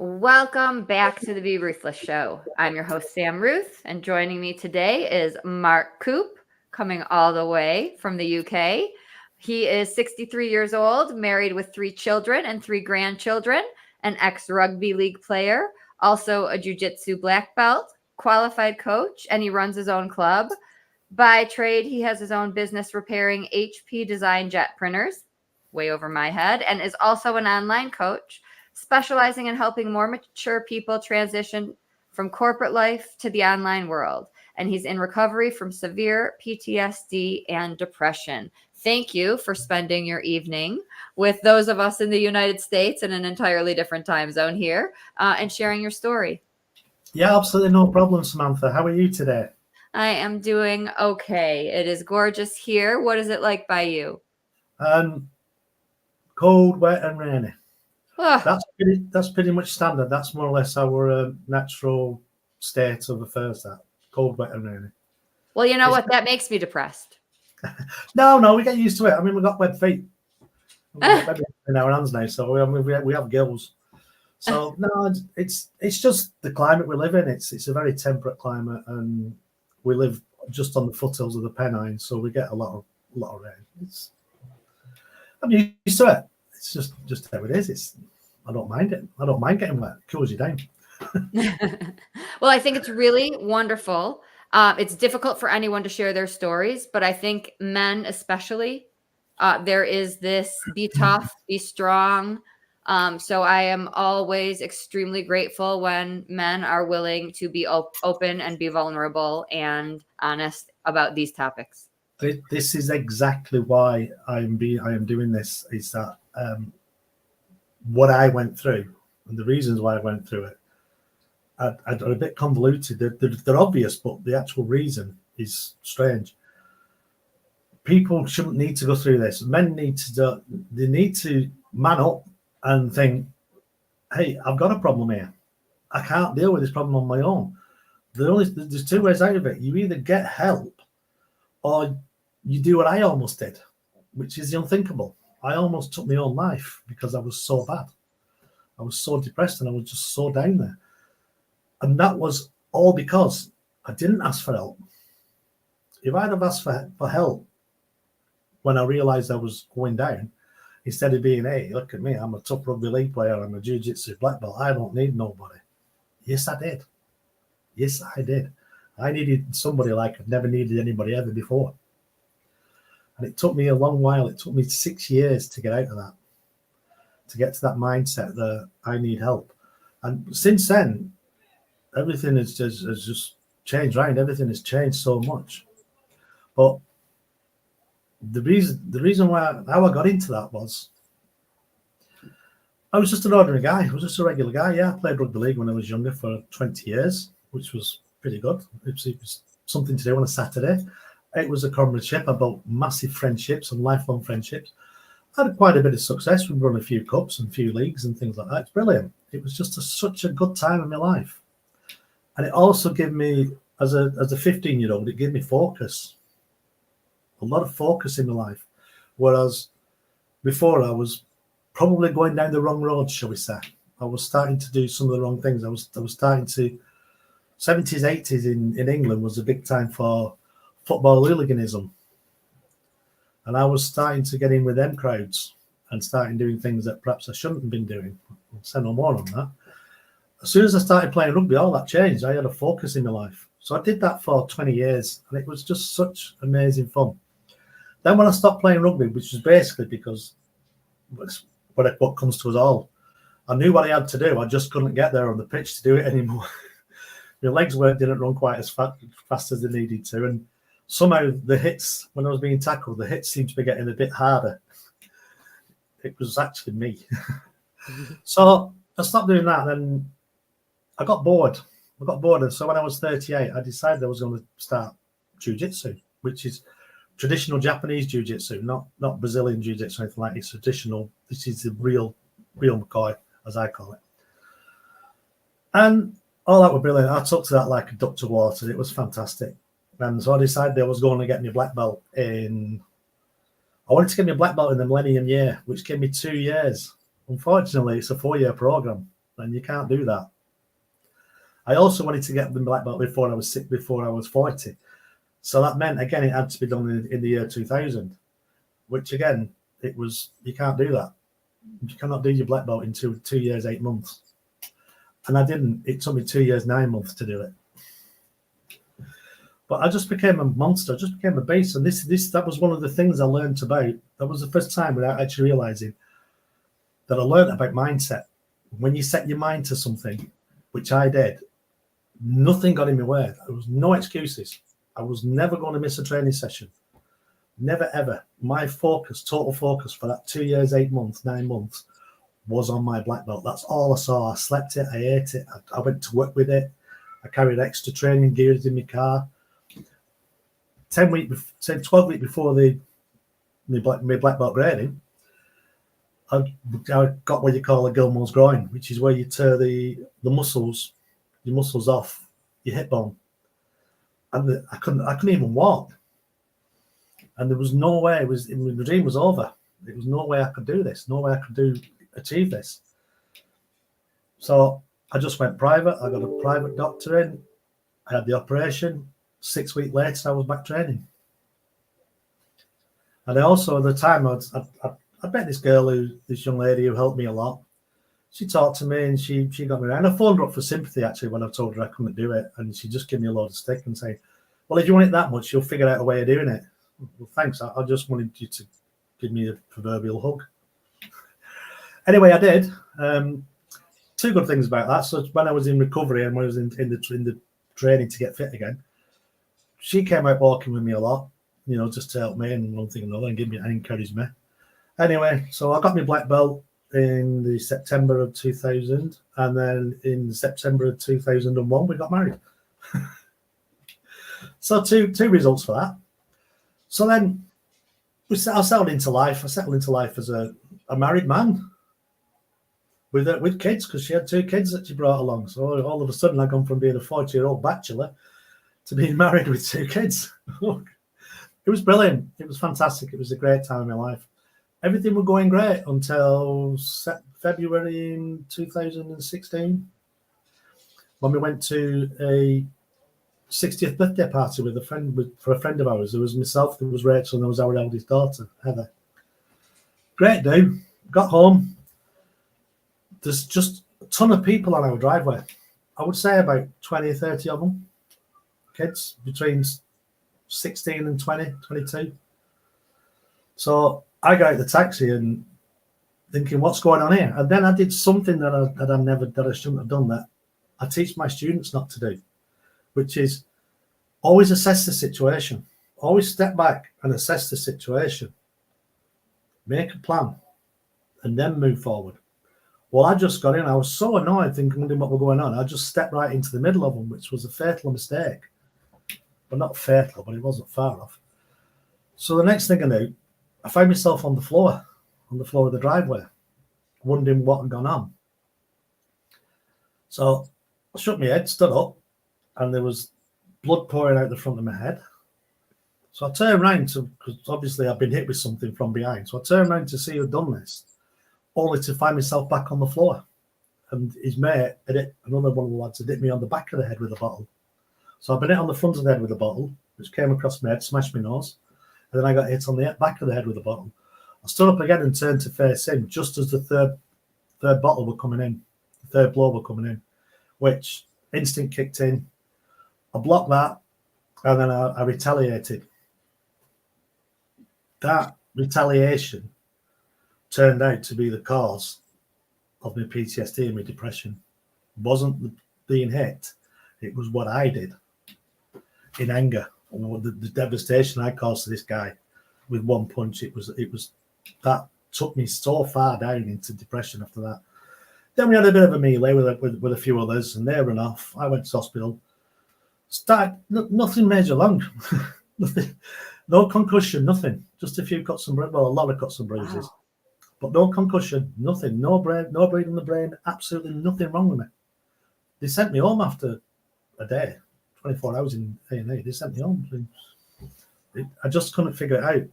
Welcome back to the Be Ruthless Show. I'm your host, Sam Ruth, and joining me today is Mark Coope, coming all the way from the UK. He is 63 years old, married with 3 children and 3 grandchildren, an ex-rugby league player, also a jiu-jitsu black belt, qualified coach, and he runs his own club. By trade, he has his own business repairing HP design jet printers, way over my head, and is also an online coach specializing in helping more mature people transition from corporate life to the online world. And he's in recovery from severe PTSD and depression. Thank you for spending your evening with those of us in the United States in an entirely different time zone here and sharing your story. Yeah, absolutely no problem, Samantha. How are you today? I am doing okay. It is gorgeous here. What is it like by you? Cold, wet, and rainy. Oh, That's pretty much standard. That's more or less our natural state of affairs. That cold, wet, and rainy. well, you know It's, what? That makes me depressed. no, we get used to it. I mean, we got web feet. We got web in our hands now, so we have gills. So no, it's just the climate we live in. It's a very temperate climate, and we live just on the foothills of the Pennines, so we get a lot of rain. I'm used to it. It's just how it is. I don't mind it. I don't mind getting wet. It cools you down. Well, I think it's really wonderful. It's difficult for anyone to share their stories, but I think men especially, there is this be tough, be strong. So I am always extremely grateful when men are willing to be open and be vulnerable and honest about these topics. This is exactly why I am doing this. Is that what I went through and the reasons why I went through it are a bit convoluted. They're obvious, but the actual reason is strange. People shouldn't need to go through this. Men need to man up and think, hey, I've got a problem here. I can't deal with this problem on my own. There's 2 ways out of it. You either get help or you do what I almost did, which is the unthinkable. I almost took my own life because I was so bad. I was so depressed and I was just so down there. And that was all because I didn't ask for help. If I'd have asked for help when I realized I was going down, instead of being, hey, look at me, I'm a top rugby league player, I'm a jiu-jitsu black belt, I don't need nobody. Yes, I did. Yes, I did. I needed somebody like I've never needed anybody ever before. And it took me a long while. It took me 6 years to get out of that, to get to that mindset that I need help. And since then, everything has just changed, right? Everything has changed so much. But the reason why how I got into that was I was just an ordinary guy. I was just a regular guy. Yeah, I played rugby league when I was younger for 20 years, which was pretty good. It was something to do on a Saturday. It was a comradeship. I built massive friendships and lifelong friendships. I had quite a bit of success. We've run a few cups and a few leagues and things like that. It's brilliant. It was just such a good time in my life. And it also gave me, as a 15-year-old, it gave me focus. A lot of focus in my life. Whereas before I was probably going down the wrong road, shall we say. I was starting to do some of the wrong things. I was starting to 70s, 80s in England was a big time for football hooliganism. And I was starting to get in with them crowds and starting doing things that perhaps I shouldn't have been doing. I'll say no more on that. As soon as I started playing rugby, all that changed. I had a focus in my life. So I did that for 20 years, and it was just such amazing fun. Then when I stopped playing rugby, which was basically because what comes to us all, I knew what I had to do. I just couldn't get there on the pitch to do it anymore. My legs didn't run quite as fast as they needed to. And somehow the hits, when I was being tackled, the hits seemed to be getting a bit harder. It was actually me. So I stopped doing that. Then I got bored. And so when I was 38, I decided I was going to start jiu-jitsu, which is traditional Japanese jiu-jitsu, not Brazilian jiu-jitsu or anything like that. It's traditional. This is the real McCoy, as I call it. And all that was brilliant. I took to that like a duck to water. It was fantastic. And so I decided I was going to get my black belt I wanted to get my black belt in the Millennium Year, which gave me 2 years. Unfortunately, it's a 4-year program. and you can't do that. I also wanted to get the black belt before I was 40. So that meant, again, it had to be done in the year 2000, which, again, you can't do that. You cannot do your black belt in 2 years, 8 months. And I didn't. It took me 2 years, 9 months to do it. But I just became a monster. I just became a beast. And that was one of the things I learned about. That was the first time without actually realizing that I learned about mindset. When you set your mind to something, which I did, nothing got in my way. There was no excuses. I was never going to miss a training session. Never, ever. My focus, total focus for that 2 years, 8 months, 9 months was on my black belt. That's all I saw. I slept it. I ate it. I went to work with it. I carried extra training gears in my car. 12 weeks before my black belt grading, I got what you call a Gilmore's groin, which is where you tear the muscles, your muscles off your hip bone, and I couldn't even walk, and there was no way. The dream was over. There was no way I could do this. No way I could achieve this. So I just went private. I got a private doctor in. I had the operation. 6 weeks later, I was back training. And I also, at the time, I met this young lady who helped me a lot. She talked to me and she got me around. I phoned her up for sympathy, actually, when I told her I couldn't do it. And she just gave me a load of stick and saying, well, if you want it that much, you'll figure out a way of doing it. Well, thanks. I just wanted you to give me a proverbial hug. Anyway, I did. Two good things about that. So when I was in recovery and when I was in the training to get fit again, she came out walking with me a lot, just to help me and one thing and another and encourage me. Anyway, so I got my black belt in the September of 2000, and then in September of 2001, we got married. So two results for that. So then I settled into life. I settled into life as a married man with kids, because she had 2 kids that she brought along. So all of a sudden, I'd gone from being a 40-year-old bachelor to being married with 2 kids. It was brilliant. It was fantastic. It was a great time in my life. Everything was going great until February in 2016, when we went to a 60th birthday party for a friend of ours. There was myself, there was Rachel, and there was our eldest daughter, Heather. Great day. Got home. There's just a ton of people on our driveway. I would say about 20 or 30 of them. Kids between 16 and 20, 22. So I got out of the taxi and thinking, what's going on here? And then I did something that I shouldn't have done, that I teach my students not to do, which is always assess the situation. Always step back and assess the situation. Make a plan and then move forward. Well, I just got in. I was so annoyed thinking what was going on. I just stepped right into the middle of them, which was a fatal mistake. Well, not fatal, but it wasn't far off. So the next thing I knew, I found myself on the floor of the driveway, wondering what had gone on. So I shook my head, stood up, and there was blood pouring out the front of my head. So I turned around because obviously I'd been hit with something from behind. So I turned around to see who'd done this, only to find myself back on the floor. And his mate, another one of the lads, had hit me on the back of the head with a bottle. So I've been hit on the front of the head with a bottle, which came across my head, smashed my nose. And then I got hit on the back of the head with a bottle. I stood up again and turned to face him just as the third bottle were coming in, the third blow were coming in, which instinct kicked in. I blocked that, and then I retaliated. That retaliation turned out to be the cause of my PTSD and my depression. It wasn't being hit, it was what I did in anger. The devastation I caused to this guy with one punch. It was that took me so far down into depression after that. Then we had a bit of a melee with a few others, and they ran off. I went to hospital. Nothing major wrong. Nothing, no concussion, nothing. Just a few cuts and bruises. Well, a lot of cuts and bruises, wow. But no concussion, nothing. No bleeding in the brain. Absolutely nothing wrong with me. They sent me home after a day. 24 hours in A&E, they sent me home. I just couldn't figure it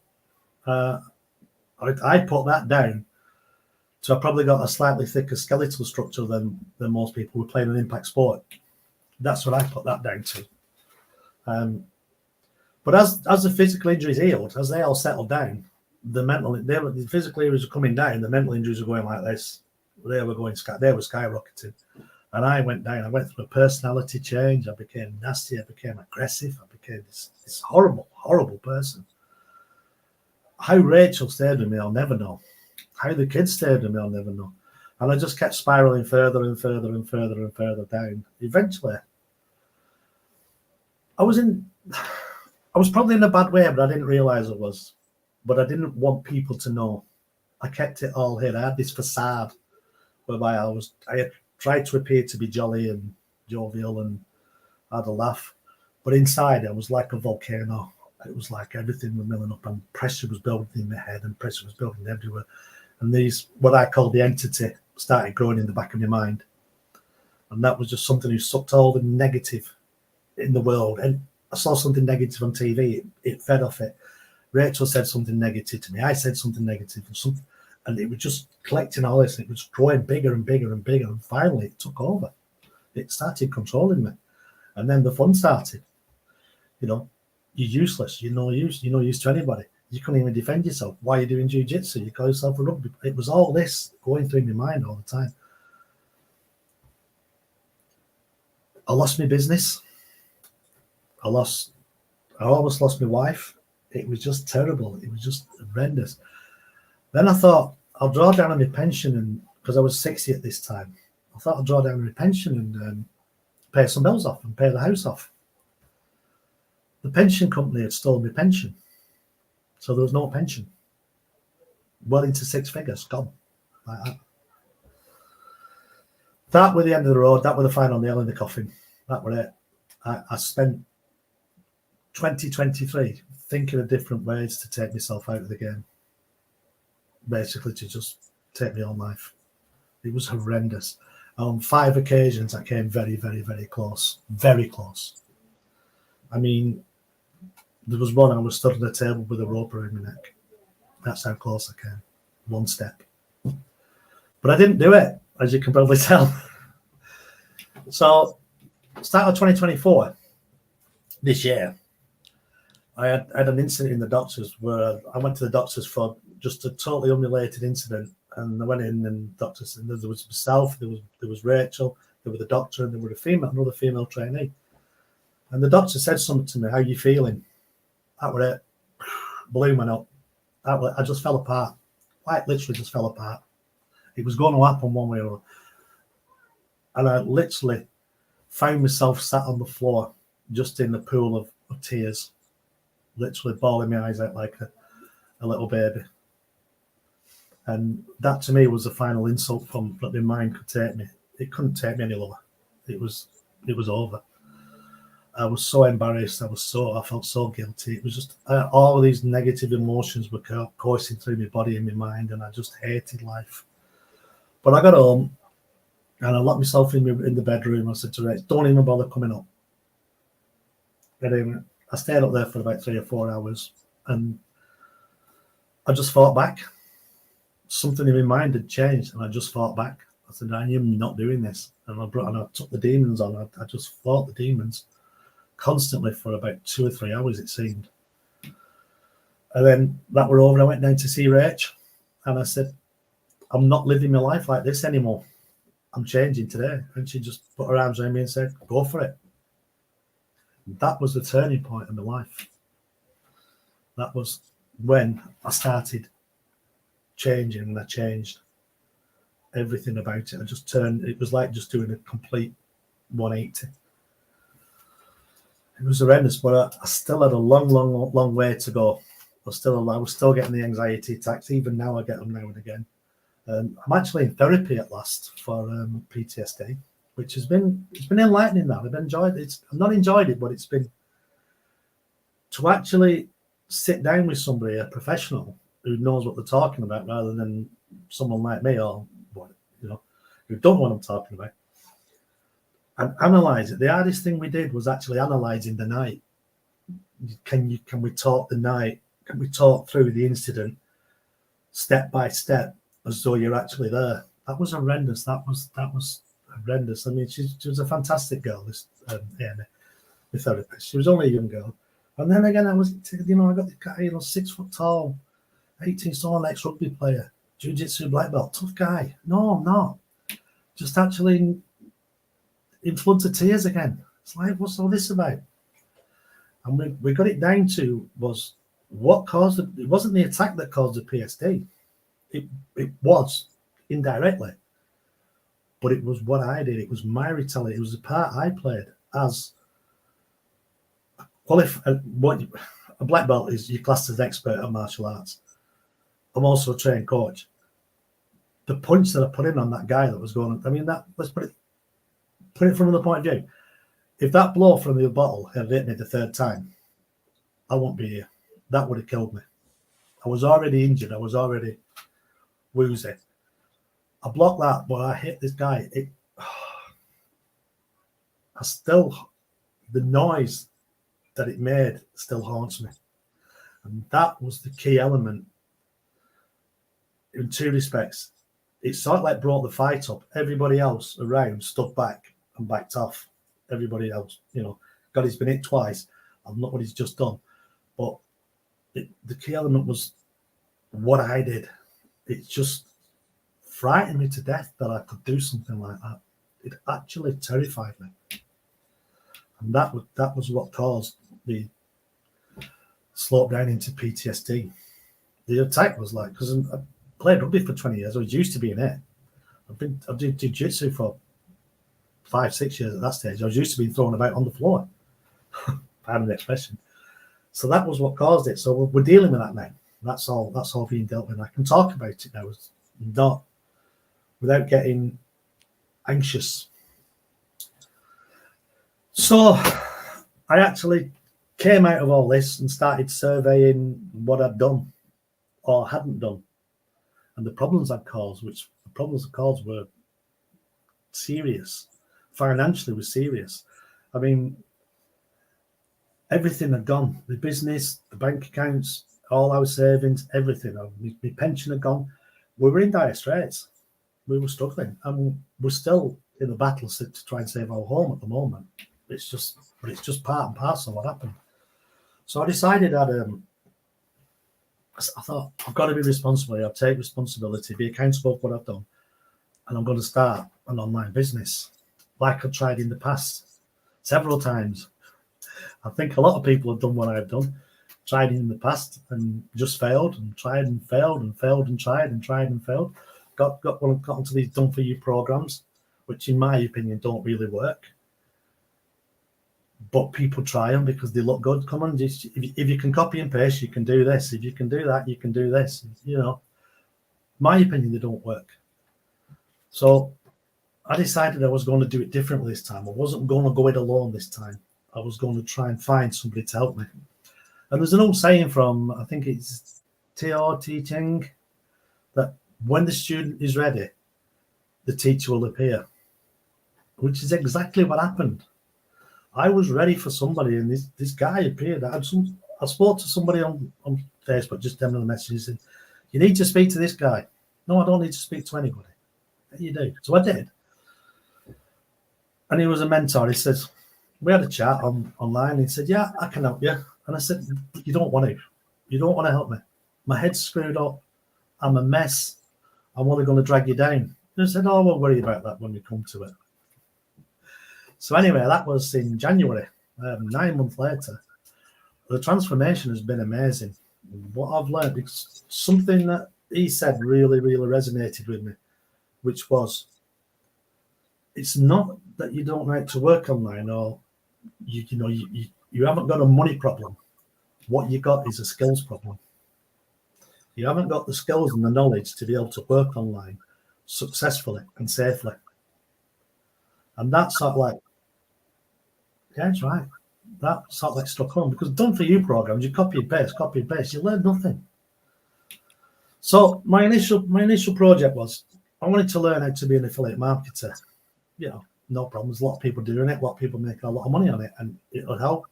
out. I put that down So I probably got a slightly thicker skeletal structure than most people who are playing an impact sport. That's what I put that down to. But as the physical injuries healed, as they all settled down, the physical injuries were coming down, the mental injuries were going like this. They were skyrocketing. And I went down. I went through a personality change. I became nasty. I became aggressive. I became this horrible, horrible person. How Rachel stayed with me, I'll never know. How the kids stayed with me, I'll never know. And I just kept spiraling further and further and further and further down. Eventually, I was probably in a bad way, but I didn't realize it was. But I didn't want people to know. I kept it all hid. I had this facade whereby I had tried to appear to be jolly and jovial and had a laugh. But inside, I was like a volcano. It was like everything was milling up and pressure was building in my head and pressure was building everywhere. And these, what I call the entity, started growing in the back of my mind. And that was just something who sucked all the negative in the world. And I saw something negative on TV, it fed off it. Rachel said something negative to me. I said something negative and it was just collecting all this. And it was growing bigger and bigger and bigger. And finally, it took over. It started controlling me. And then the fun started. You know, you're useless. You're no use. You're no use to anybody. You couldn't even defend yourself. Why are you doing jiu-jitsu? You call yourself a rugby. It was all this going through my mind all the time. I lost my business. I almost lost my wife. It was just terrible. It was just horrendous. Then I thought, I'll draw down on my pension, and because I was 60 at this time, I thought I'll draw down on my pension and pay some bills off and pay the house off. The pension company had stolen my pension. So there was no pension. Well into six figures, gone. Like that. That was the end of the road. That was the final nail in the coffin. That was it. I spent 2023 thinking of different ways to take myself out of the game. Basically to just take my own life. It was horrendous. On 5 occasions I came very, very, very close. Very close. I mean, there was one I was stood on a table with a rope around my neck. That's how close I came. One step. But I didn't do it, as you can probably tell. So, start of 2024, this year, I had an incident in the doctors where I went to the doctors for just a totally unrelated incident. And I went in and the doctor said there was myself, there was Rachel, there was the doctor, and there was another female trainee. And the doctor said something to me, "How are you feeling?" That was it. Balloon went up. I just fell apart. Like literally just fell apart. It was going to happen one way or another. And I literally found myself sat on the floor, just in a pool of tears, literally bawling my eyes out like a little baby. And that to me was the final insult from that my mind could take me. It couldn't take me any lower. It was over. I was so embarrassed. I felt so guilty. It was just all of these negative emotions were coursing through my body and my mind, and I just hated life. But I got home and I locked myself in the bedroom. I said to Rach, "Don't even bother coming up." And I stayed up there for about 3 or 4 hours, and I just fought back. Something in my mind had changed, and I just fought back. I said, "I am not doing this," and I took the demons on. I just fought the demons constantly for about 2 or 3 hours, it seemed. And then that were over. I went down to see Rach, and I said, "I'm not living my life like this anymore. I'm changing today." And she just put her arms around me and said, "Go for it." That was the turning point in my life. That was when I started changing, and I changed everything about it. I just turned. It was like just doing a complete 180. It was horrendous, but I still had a long way to go. I was still getting the anxiety attacks. Even now, I get them now and again. I'm actually in therapy at last for PTSD, which has been enlightening. Now I've enjoyed it. I've not enjoyed it, but it's been to actually sit down with somebody, a professional who knows what they're talking about, rather than someone like me or who don't know what I'm talking about. And analyze it. The hardest thing we did was actually analyzing the night. Can we talk the night? Can we talk through the incident step by step as though you're actually there. That was horrendous. That was horrendous. I mean, she was a fantastic girl, this Amy, the therapist. She was only a young girl. And then again, I got the guy, 6 foot tall, 18 stone, ex-rugby player, jiu-jitsu black belt, tough guy. No, I'm not. Just actually in floods of tears again. It's like, what's all this about? And we got it down to was what caused it. It wasn't the attack that caused the PSD. It was indirectly, but it was what I did. It was my retaliation. It was the part I played as a black belt is you're classed as an expert at martial arts. I'm also a trained coach. The punch that I put in on that guy that was going, I mean, let's put it from another point of view. If that blow from the bottle had hit me the third time, I won't be here. That would have killed me. I was already injured. I was already woozy. I blocked that, but I hit this guy. The noise that it made still haunts me. And that was the key element in 2 respects. It sort of like brought the fight up. Everybody else around stood back and backed off. Everybody else, God, he's been hit twice. I'm not what he's just done. But the key element was what I did. It just frightened me to death that I could do something like that. It actually terrified me. And that was what caused the slope down into PTSD. The attack was like, because I played rugby for 20 years. I was used to being it. I did jiu-jitsu for 5-6 years at that stage. I was used to being thrown about on the floor. Pardon the expression. So that was what caused it. So we're dealing with that now. That's all being dealt with. I can talk about it now, not without getting anxious. So I actually came out of all this and started surveying what I'd done or hadn't done, and the problems I'd caused. Which the problems I caused were serious. Financially, was serious. I mean, everything had gone. The business, the bank accounts, all our savings, everything. My pension had gone. We were in dire straits. We were struggling, and we're still in the battle to try and save our home at the moment. It's just part and parcel of what happened. So I decided I thought, I've got to be responsible. I'll take responsibility, be accountable for what I've done, and I'm going to start an online business like I've tried in the past several times. I think a lot of people have done what I've done, tried in the past and just failed, and tried and failed and failed and tried and failed. Got onto these done for you programs, which in my opinion don't really work. But people try them because they look good. Come on, if you can copy and paste, you can do this. If you can do that, you can do this. My opinion, they don't work. So I decided I was going to do it differently this time. I wasn't going to go it alone this time. I was going to try and find somebody to help me. And there's an old saying from, I think it's Teo Te Ching, that when the student is ready, the teacher will appear, which is exactly what happened. I was ready for somebody, and this guy appeared. I spoke to somebody on Facebook, just sending a message. He said, "You need to speak to this guy." No, I don't need to speak to anybody. You do. So I did. And he was a mentor. He says, we had a chat online. He said, "Yeah, I can help you." And I said, "You don't want to. You don't want to help me. My head's screwed up. I'm a mess. I'm only going to drag you down." And I said, "Oh, we'll worry about that when we come to it." So anyway, that was in January. 9 months later, the transformation has been amazing. What I've learned, because something that he said really, really resonated with me, which was, it's not that you don't like to work online or you haven't got a money problem. What you got is a skills problem. You haven't got the skills and the knowledge to be able to work online successfully and safely. And that's sort of like, yeah, it's right. That sort of like struck home, because done for you programs, you copy and paste, you learn nothing. So my initial project was, I wanted to learn how to be an affiliate marketer. No problems. A lot of people doing it. A lot of people making a lot of money on it, and it would help.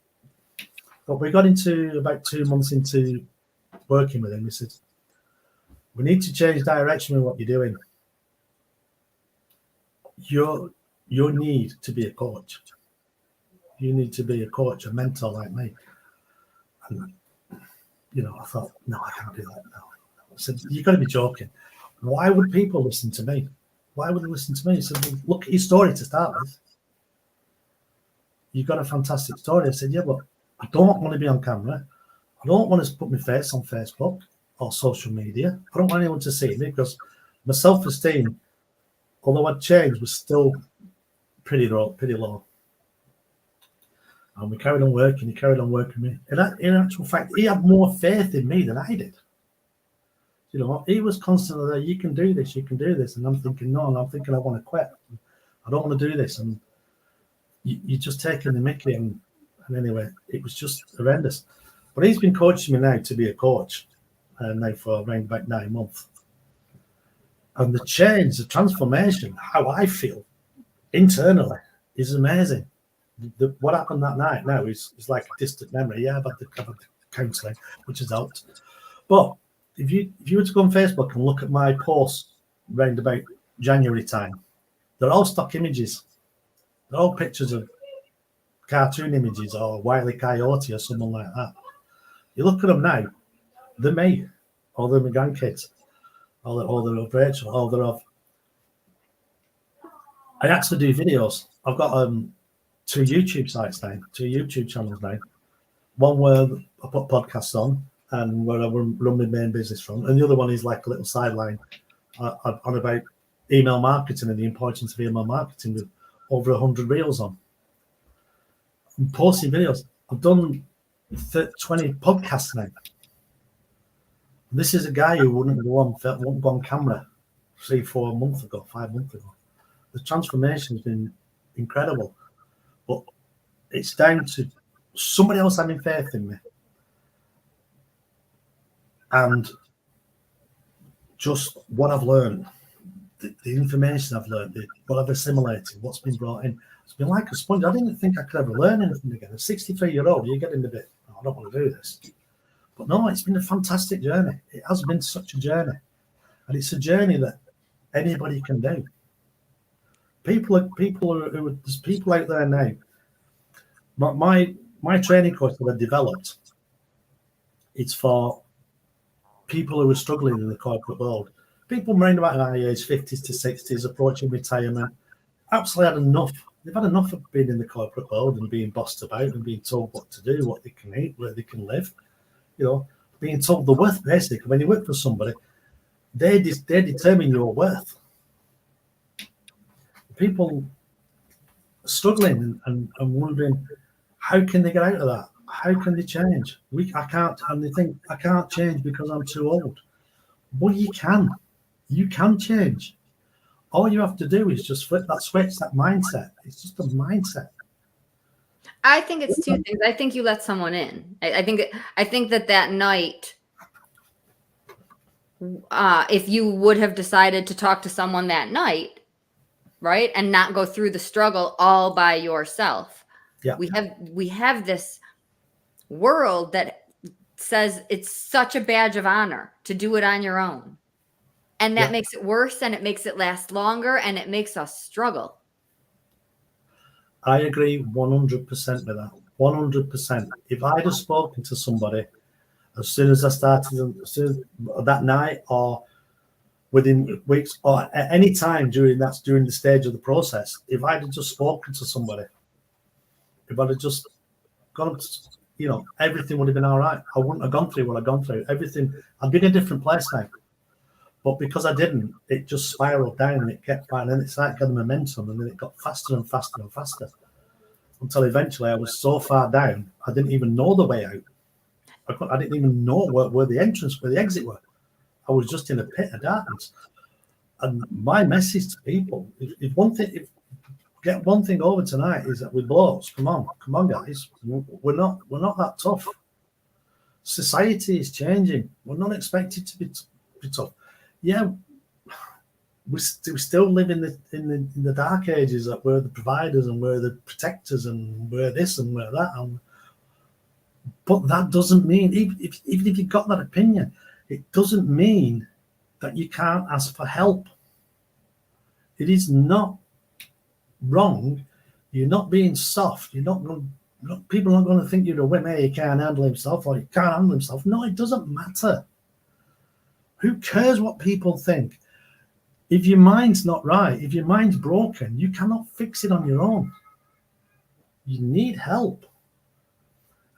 But we got into about 2 months into working with him. He said, We need to change direction with what you're doing. You need to be a coach. You need to be a coach, a mentor like me. And, I thought, no, I can't do that. No. I said, you've got to be joking. Why would people listen to me? Why would they listen to me? He said, well, look at your story to start with. You've got a fantastic story. I said, yeah, but I don't want to be on camera. I don't want to put my face on Facebook or social media. I don't want anyone to see me because my self-esteem, although I'd changed, was still pretty low. And we carried on working. He carried on working with me. And in actual fact, he had more faith in me than I did. He was constantly there. You can do this. You can do this. And I'm thinking, no. And I'm thinking, I want to quit. I don't want to do this. And you're just taking the mickey. And anyway, it was just horrendous. But he's been coaching me now to be a coach now for around about 9 months. And the change, the transformation, how I feel internally is amazing. What happened that night now is like a distant memory. Yeah, I've had the counselling, which has helped. But if you were to go on Facebook and look at my posts around about January time, they're all stock images. They're all pictures of cartoon images or Wile E. Coyote or someone like that. You look at them now, they're me, or they're my grandkids, or they're of Rachel, or they're of. I actually do videos. I've got 2 YouTube sites now, 2 YouTube channels now. One where I put podcasts on and where I run my main business from, and the other one is like a little sideline on about email marketing and the importance of email marketing with over 100 reels on. I'm posting videos. I've done 20 podcasts now. This is a guy who wouldn't go on camera 3-4 months ago, 5 months ago. The transformation has been incredible, but it's down to somebody else having faith in me and just what I've learned, the information I've learned, what I've assimilated, what's been brought in. It's been like a sponge. I didn't think I could ever learn anything again. At 63-year-old, you're getting a bit, oh, I don't want to do this. But no, it's been a fantastic journey. It has been such a journey. And it's a journey that anybody can do. There's people out there now. My training course that I developed, it's for people who are struggling in the corporate world. People around about our age, 50s to 60s, approaching retirement, absolutely had enough. They've had enough of being in the corporate world and being bossed about and being told what to do, what they can eat, where they can live. Being told the worth, basically. When you work for somebody, they determine your worth. People are struggling and wondering, how can they get out of that? How can they change? I can't, and they think, I can't change because I'm too old. Well, you can. You can change. All you have to do is just flip that switch, that mindset. It's just a mindset. I think it's 2 things. I think you let someone in. I think that night, if you would have decided to talk to someone that night, right, and not go through the struggle all by yourself. Yeah. We have this world that says it's such a badge of honor to do it on your own. And that makes it worse, and it makes it last longer, and it makes us struggle. I agree 100% with that. 100%. If I'd have spoken to somebody as soon as I started, that night, or within weeks, or at any time during the stage of the process, if I'd have just spoken to somebody, if I'd have just gone, everything would have been all right. I wouldn't have gone through what I've gone through. Everything, I'd be in a different place now. But because I didn't, it just spiraled down and it kept going, and it started getting momentum, and then it got faster and faster and faster until eventually I was so far down, I didn't even know the way out. I didn't even know where the exit were. I was just in a pit of darkness. And my message to people, get one thing over tonight, is that with blokes, come on, guys, we're not that tough. Society is changing. We're not expected to be tough. Yeah, we still live in the dark ages, that we're the providers and we're the protectors and we're this and we're that. But that doesn't mean, even if you've got that opinion, it doesn't mean that you can't ask for help. It is not wrong. You're not being soft. You're not going. People aren't going to think you're a wimp. Hey, he can't handle himself, or he can't handle himself. No, it doesn't matter. Who cares what people think? If your mind's not right, if your mind's broken, you cannot fix it on your own. You need help.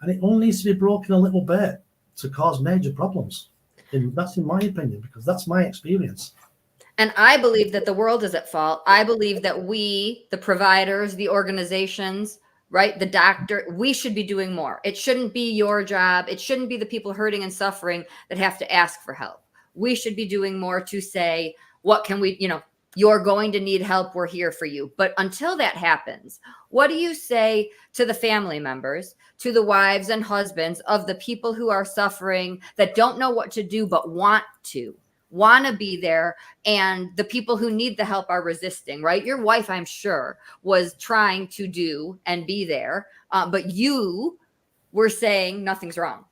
And it only needs to be broken a little bit to cause major problems. And that's in my opinion, because that's my experience. And I believe that the world is at fault. I believe that we, the providers, the organizations, right, the doctor, we should be doing more. It shouldn't be your job. It shouldn't be the people hurting and suffering that have to ask for help. We should be doing more to say, what can we, you're going to need help. We're here for you. But until that happens, what do you say to the family members, to the wives and husbands of the people who are suffering, that don't know what to do, but want to be there, and the people who need the help are resisting, right? Your wife, I'm sure, was trying to do and be there, but you were saying nothing's wrong.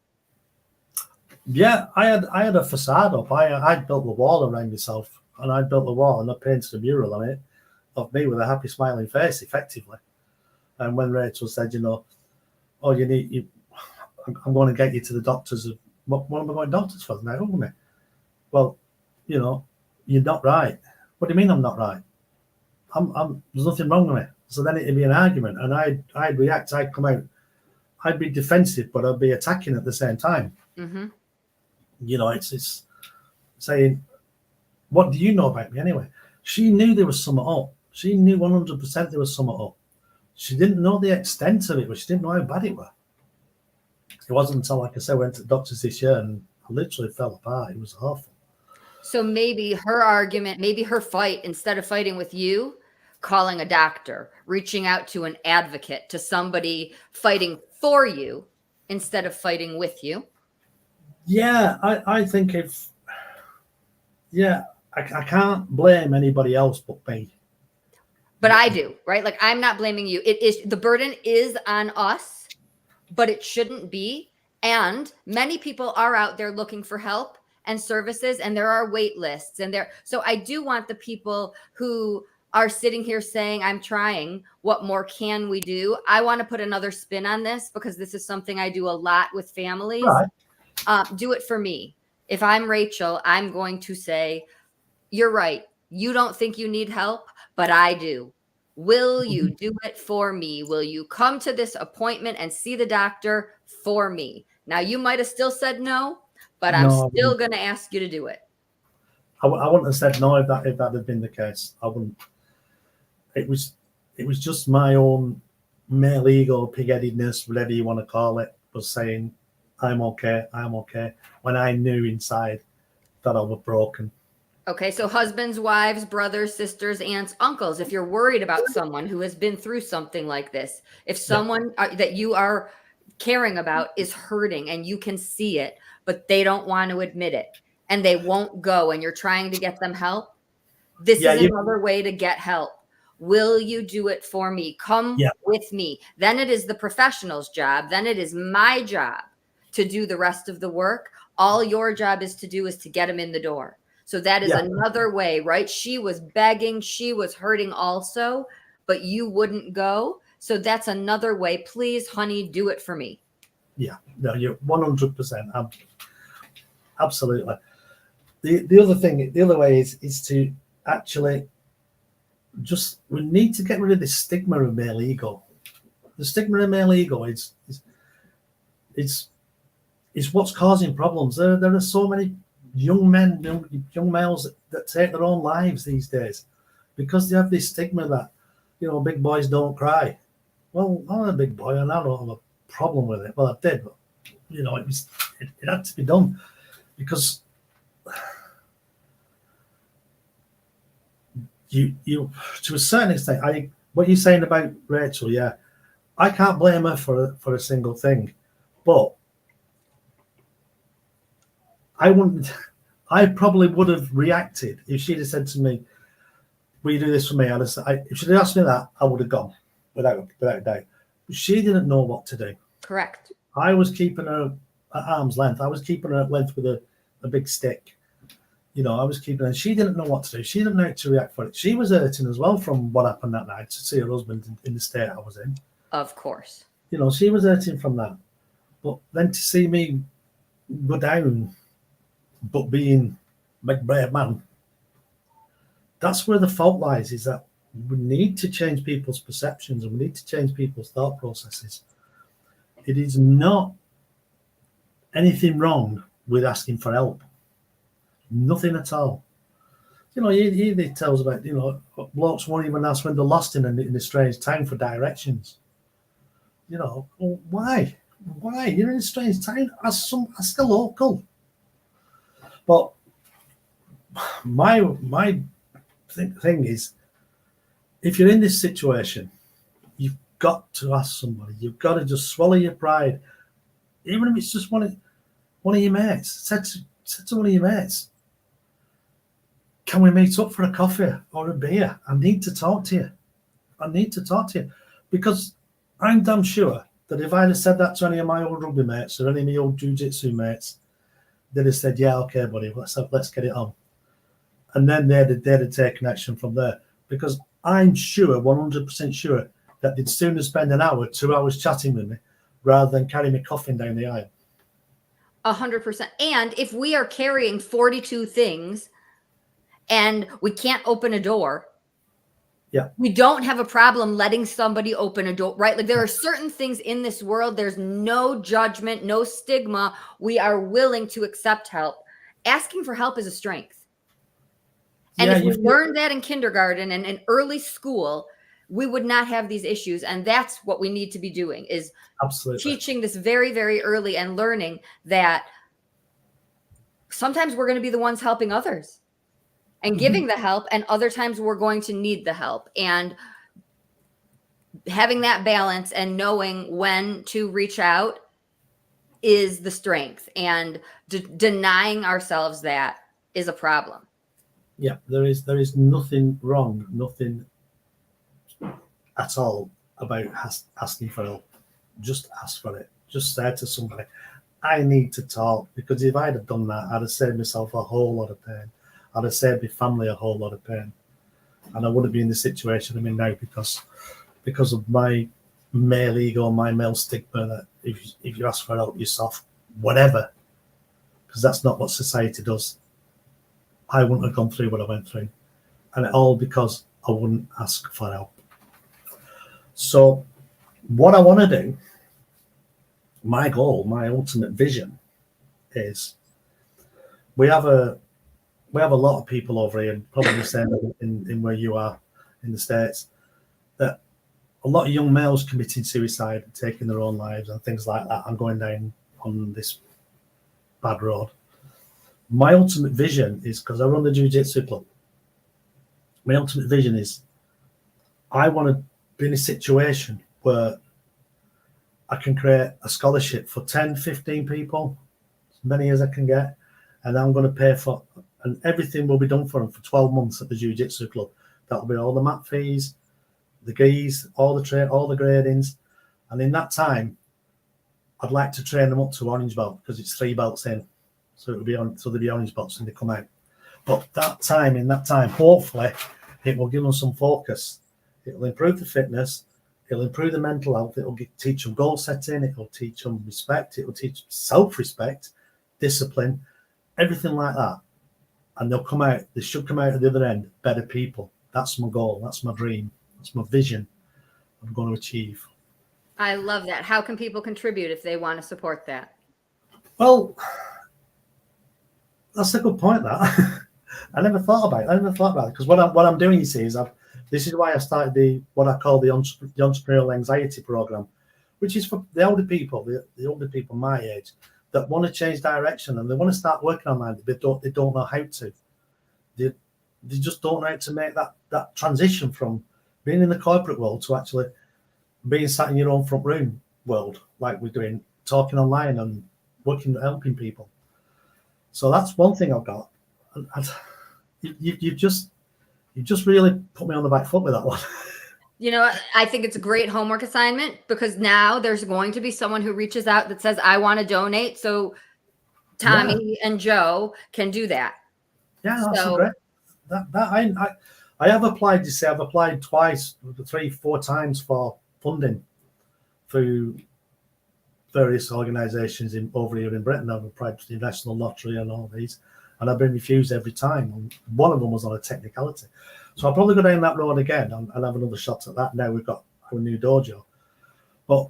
Yeah, I had a facade up. I built the wall around myself, and I built the wall and I painted a mural on it of me with a happy smiling face, effectively. And when Rachel said, I'm going to get you to the doctors. What am I going to doctors for? Now, me? Well, you're not right. What do you mean I'm not right? There's nothing wrong with me. So then it'd be an argument, and I'd react. I'd come out. I'd be defensive, but I'd be attacking at the same time. Mm-hmm. It's saying, what do you know about me anyway? She knew there was something up. She knew 100% there was something up. She didn't know the extent of it, but she didn't know how bad it was. It wasn't until, like I said, I went to the doctors this year and I literally fell apart. It was awful. So maybe her argument, maybe her fight, instead of fighting with you, calling a doctor, reaching out to an advocate, to somebody fighting for you instead of fighting with you. Yeah, I think I can't blame anybody else but me. But I do, right? Like, I'm not blaming you. It is, the burden is on us, but it shouldn't be. And many people are out there looking for help and services, and there are wait lists, so I do want the people who are sitting here saying, I'm trying, what more can we do? I want to put another spin on this, because this is something I do a lot with families. Right. Do it for me. If I'm Rachel, I'm going to say, you're right. You don't think you need help, but I do. Will you do it for me? Will you come to this appointment and see the doctor for me? Now, you might have still said no, but I'm still going to ask you to do it. I wouldn't have said no if that had been the case. I wouldn't. It was just my own male ego, pig-headedness, whatever you want to call it, was saying, I'm okay, when I knew inside that I was broken. Okay, so husbands, wives, brothers, sisters, aunts, uncles, if you're worried about someone who has been through something like this, if someone that you are caring about is hurting and you can see it, but they don't want to admit it and they won't go, and you're trying to get them help, this is another way to get help. Will you do it for me? Come with me. Then it is the professional's job. Then it is my job to do the rest of the work. All your job is to do is to get them in the door. So that is another way, right? She was begging, she was hurting also, but you wouldn't go. So that's another way. Please, honey, do it for me. Yeah, no, you're 100%. Absolutely. The other thing, the other way is to actually we need to get rid of this stigma of male ego. The stigma of male ego is what's causing problems. There are so many young men, young males that take their own lives these days because they have this stigma that, big boys don't cry. Well, I'm a big boy and I don't have a problem with it. Well, I did, but, it had to be done because you to a certain extent, what you're saying about Rachel, I can't blame her for a single thing, but I probably would have reacted if she'd have said to me, will you do this for me? If she'd have asked me that, I would have gone without a doubt. But she didn't know what to do. Correct. I was keeping her at arm's length. I was keeping her at length with a big stick. I was keeping her. She didn't know what to do. She didn't know how to react for it. She was hurting as well from what happened that night, to see her husband in the state I was in. Of course. She was hurting from that. But then to see me go down, but being a big brave man, that's where the fault lies, is that we need to change people's perceptions and we need to change people's thought processes. It is not anything wrong with asking for help. Nothing at all. You hear the tales about, blokes won't even ask when they're lost in a strange town for directions. Well, why? Why? You're in a strange town. Ask a local. But my thing is, if you're in this situation, you've got to ask somebody. You've got to just swallow your pride, even if it's just one of your mates. Said to one of your mates, "Can we meet up for a coffee or a beer? I need to talk to you." Because I'm damn sure that if I'd have said that to any of my old rugby mates or any of my old jiu-jitsu mates, they'd have said, "Yeah, okay, buddy, let's get it on." And then they'd have taken action from there. Because I'm sure, 100% sure, that they'd sooner spend an hour, 2 hours chatting with me rather than carry me coffin down the aisle. 100%. And if we are carrying 42 things and we can't open a door, yeah, we don't have a problem letting somebody open a door, right? Like, there are certain things in this world, there's no judgment, no stigma. We are willing to accept help. Asking for help is a strength. And if we learned that in kindergarten and in early school, we would not have these issues. And that's what we need to be doing, is absolutely teaching this very, very early and learning that sometimes we're going to be the ones helping others and giving the help, and other times we're going to need the help. And having that balance and knowing when to reach out is the strength, and denying ourselves that is a problem. Yeah, there is nothing wrong, nothing at all about asking for help. Just ask for it. Just say to somebody, "I need to talk," because if I'd have done that, I'd have saved myself a whole lot of pain. I'd have saved my family a whole lot of pain, and I wouldn't be in the situation I'm in now because of my male ego, my male stigma, that if you ask for help, you're soft, whatever, because that's not what society does. I wouldn't have gone through what I went through, and all because I wouldn't ask for help. So what I want to do, my goal, my ultimate vision, is we have a lot of people over here, probably the same in where you are in the States, that a lot of young males committing suicide and taking their own lives and things like that, and going down on this bad road. My ultimate vision is, because I run the jiu-jitsu club, my ultimate vision is I want to be in a situation where I can create a scholarship for 10, 15 people, as many as I can get, and I'm going to pay for, and everything will be done for them for 12 months at the jiu-jitsu club. That'll be all the mat fees, the gees, all the gradings, and in that time, I'd like to train them up to orange belt, because it's 3 belts in, so it'll be on. So they'll be orange belts when they come out. But in that time, hopefully, it will give them some focus. It'll improve the fitness. It'll improve the mental health. It'll teach them goal setting. It'll teach them respect. It'll teach self-respect, discipline, everything like that. And they should come out at the other end better people. That's my goal. That's my dream. That's my vision I'm going to achieve. I love that. How can people contribute if they want to support that? Well, that's a good point, that. I never thought about it. Because what I'm doing, you see, is this is why I started what I call the entrepreneurial anxiety program, which is for the older people, the older people my age, that want to change direction and they want to start working online, but they don't know how to. They just don't know how to make that transition from being in the corporate world to actually being sat in your own front room world, like we're doing, talking online and working, helping people. So that's one thing I've got. And you just really put me on the back foot with that one. You know, I think it's a great homework assignment, because now there's going to be someone who reaches out that says, "I want to donate," so Tommy and Joe can do that. Yeah, that's So, great. I have applied. You say I've applied twice, 3, 4 times for funding through various organisations over here in Britain. I've applied to the National Lottery and all these, and I've been refused every time. And one of them was on a technicality. So I'll probably go down that road again and have another shot at that. Now we've got our new dojo. But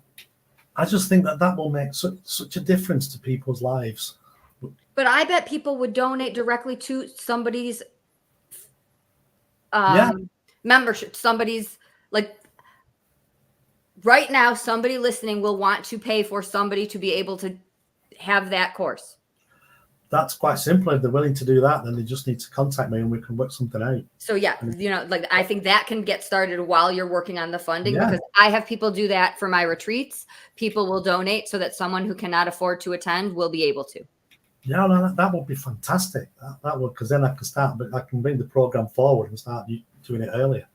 I just think that will make such a difference to people's lives. but I bet people would donate directly to somebody's membership. Somebody's, like, right now, somebody listening will want to pay for somebody to be able to have that course. That's quite simple. If they're willing to do that, then they just need to contact me and we can work something out. So yeah, like, I think that can get started while you're working on the funding, because I have people do that for my retreats. People will donate so that someone who cannot afford to attend will be able to. Yeah, no, that would be fantastic. That would, because then I can start, but I can bring the program forward and start doing it earlier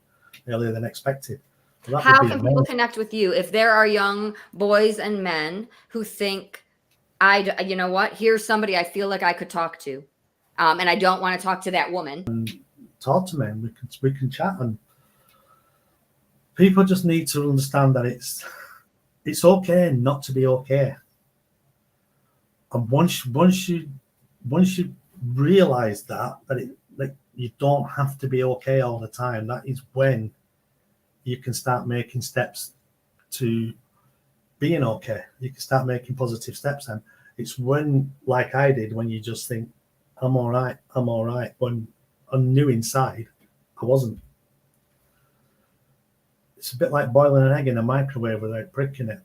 than expected. So how can people connect with you if there are young boys and men who think, you know what, here's somebody I feel like I could talk to, and I don't want to talk to that woman. Talk to me, and we can chat. And people just need to understand that it's okay not to be okay. And once you realize that you don't have to be okay all the time, that is when you can start making steps to being okay. You can start making positive steps, and it's when, like I did, when you just think, I'm all right, when I knew inside I wasn't. It's a bit like boiling an egg in a microwave without pricking it.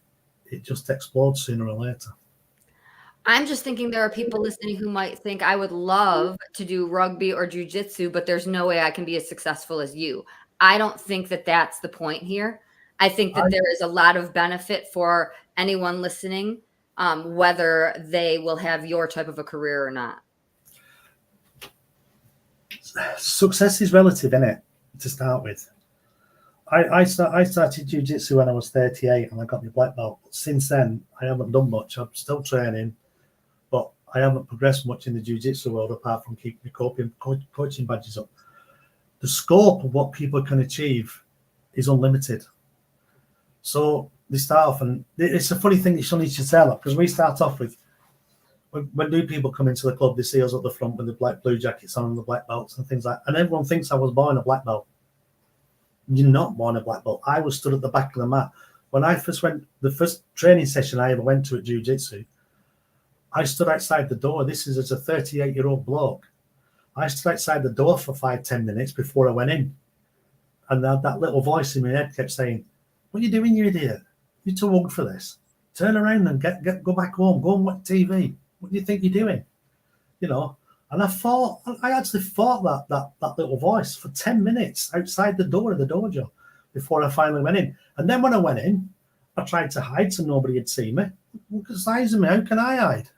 It just explodes sooner or later. I'm just thinking there are people listening who might think, I would love to do rugby or jujitsu, but there's no way I can be as successful as you. I don't think that that's the point here. I think that there is a lot of benefit for anyone listening, whether they will have your type of a career or not. Success is relative, isn't it, to start with? I started jiu-jitsu when I was 38 and I got my black belt. Since then, I haven't done much. I'm still training, but I haven't progressed much in the jiu-jitsu world apart from keeping the Coope and coaching badges up. The scope of what people can achieve is unlimited. So they start off, and it's a funny thing that you need to tell them, because we start off with, when new people come into the club, they see us at the front with the black blue jackets on and the black belts and things like that. And everyone thinks I was born a black belt. You're not born a black belt. I was stood at the back of the mat. When I first went, the first training session I ever went to at jiu-jitsu, I stood outside the door. This is as a 38-year-old bloke. I stood outside the door for 5-10 minutes before I went in. And that little voice in my head kept saying, what are you doing, you idiot? You're too old for this. Turn around and go back home. Go and watch TV. What do you think you're doing? And I actually fought that little voice for 10 minutes outside the door of the dojo before I finally went in. And then when I went in, I tried to hide so nobody had seen me. Look at the size of me. How can I hide?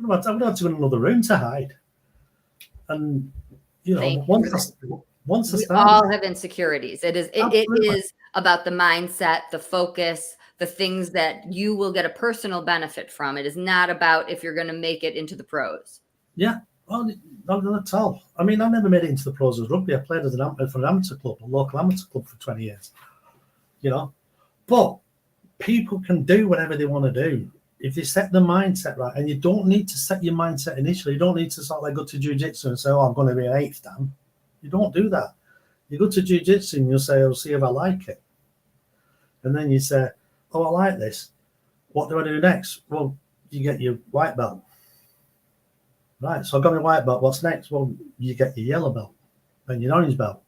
I would have to go in another room to hide. And, once I we started, all have insecurities. It is about the mindset, the focus, the things that you will get a personal benefit from. It is not about if you're going to make it into the pros. Yeah, well, not at all. I mean, I never made it into the pros as rugby. I played for an amateur club, a local amateur club for 20 years. But people can do whatever they want to do if they set the mindset right. And you don't need to set your mindset initially. You don't need to sort of go to jiu-jitsu and say, oh, I'm going to be an 8th dan. You don't do that. You go to jiu-jitsu and you'll say, I'll see if I like it. And then you say, oh, I like this. What do I do next? Well, you get your white belt. Right, so I got my white belt. What's next? Well, you get your yellow belt, then your orange belt.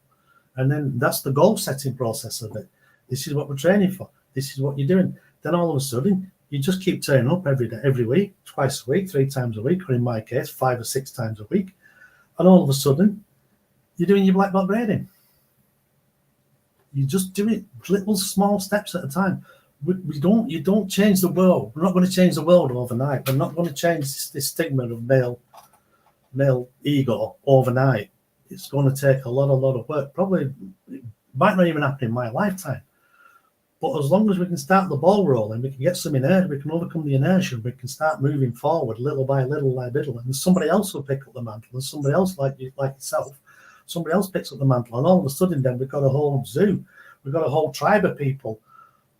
And then that's the goal setting process of it. This is what we're training for. This is what you're doing. Then all of a sudden, you just keep turning up every day, every week, twice a week, 3 times a week, or in my case, 5 or 6 times a week. And all of a sudden, you're doing your black belt grading. You just do it little small steps at a time. You don't change the world. We're not going to change the world overnight. We're not going to change this stigma of male ego overnight. It's going to take a lot of work. Probably it might not even happen in my lifetime. But as long as we can start the ball rolling, we can get some inertia, we can overcome the inertia, we can start moving forward little by little, and somebody else will pick up the mantle, and somebody else like yourself, somebody else picks up the mantle, and all of a sudden then we've got a whole zoo, we've got a whole tribe of people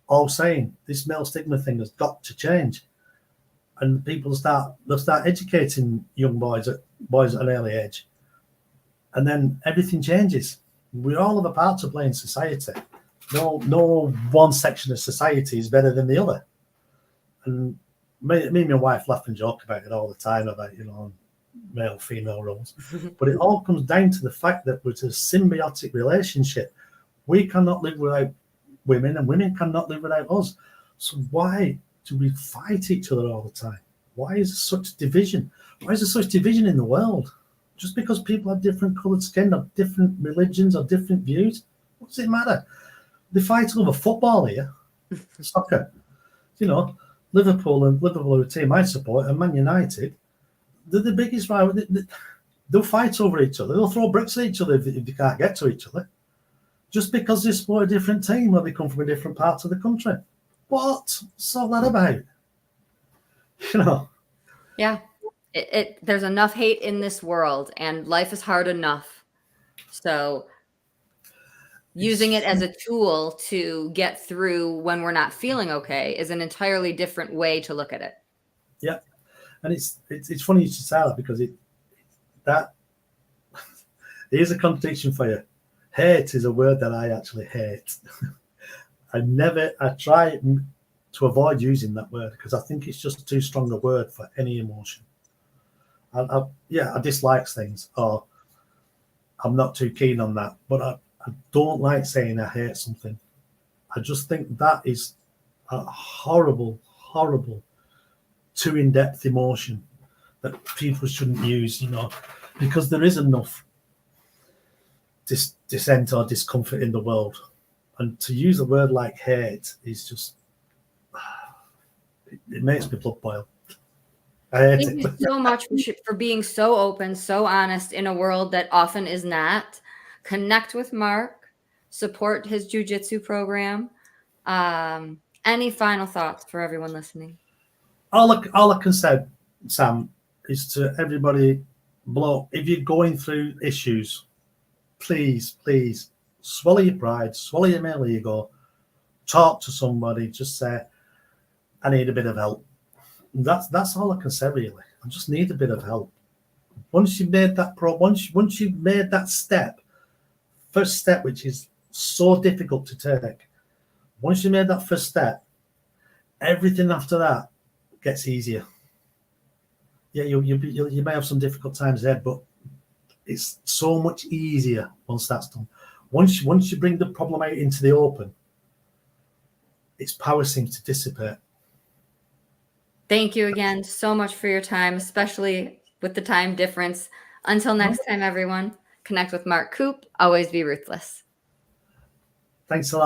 all saying this male stigma thing has got to change. And people they'll start educating young boys at an early age. And then everything changes. We all have a part to play in society. No one section of society is better than the other. And me and my wife laugh and joke about it all the time about, male, female roles. But it all comes down to the fact that it's a symbiotic relationship. We cannot live without women, and women cannot live without us. So why do we fight each other all the time? Why is there such division? Why is there such division in the world? Just because people have different coloured skin, or different religions, or different views, what does it matter? They fight over football here, soccer. Liverpool are a team I support, and Man United, they're the biggest rival. They'll fight over each other. They'll throw bricks at each other if they can't get to each other. Just because they support a different team or they come from a different part of the country. What's all that about? Yeah. There's enough hate in this world, and life is hard enough. So using it as a tool to get through when we're not feeling okay is an entirely different way to look at it. Yeah. And it's funny you should say that, because here's a contradiction for you. Hate is a word that I actually hate. I try to avoid using that word because I think it's just too strong a word for any emotion. I dislike things, or I'm not too keen on that, but I don't like saying I hate something. I just think that is a horrible, horrible, too in-depth emotion that people shouldn't use, because there is enough dissent or discomfort in the world. And to use a word like hate is just, it makes me blood boil. Thank you so much for being so open, so honest in a world that often is not. Connect with Mark, support his jiu-jitsu program. Any final thoughts for everyone listening? All I can say, Sam, is to everybody, if you're going through issues, please swallow your pride, swallow your male ego, talk to somebody, just say, I need a bit of help. That's all I can say, really. I just need a bit of help. Once you've made that once you've made that first step, which is so difficult to take, once you made that first step, everything after that gets easier. Yeah, you may have some difficult times ahead, but it's so much easier once that's done. Once you bring the problem out into the open, its power seems to dissipate. Thank you again so much for your time, especially with the time difference. Until next time, everyone, connect with Mark Coope. Always be ruthless. Thanks a lot.